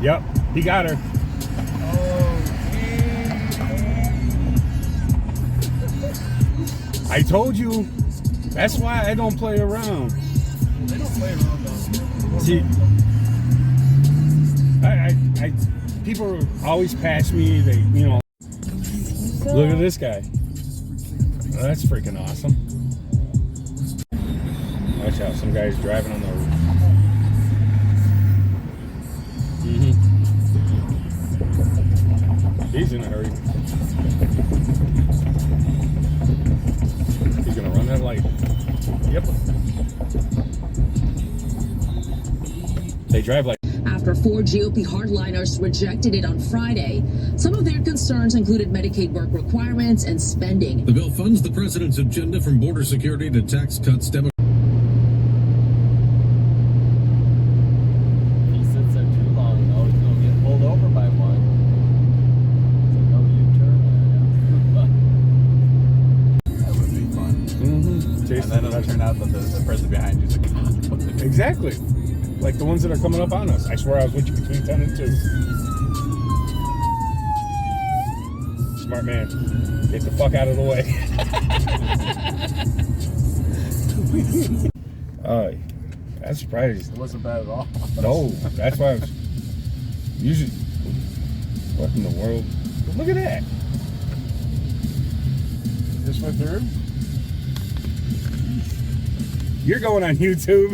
Yep, he got her. I told you. That's why I don't play around. They don't play around though. See, I people always pass me. They, you know, look at this guy. Oh, that's freaking awesome. Watch out, some guy's driving on the road. He's in a hurry. He's gonna run that light. Yep. They drive like. After 4 GOP hardliners rejected it on Friday, some of their concerns included Medicaid work requirements and spending. The bill funds the president's agenda from border security to tax cuts. He sits there too long, though. He's going to get pulled over by one. It's like, no, you turn. That would be fun. And then it'll turn out that the person behind you is a cop. Exactly. Like the ones that are coming up on us. I swear I was with you between 10 and 2. Smart man. Get the fuck out of the way. That's surprising. It wasn't bad at all. No, that's why I was usually. What in the world? Look at that. This my third? You're going on YouTube.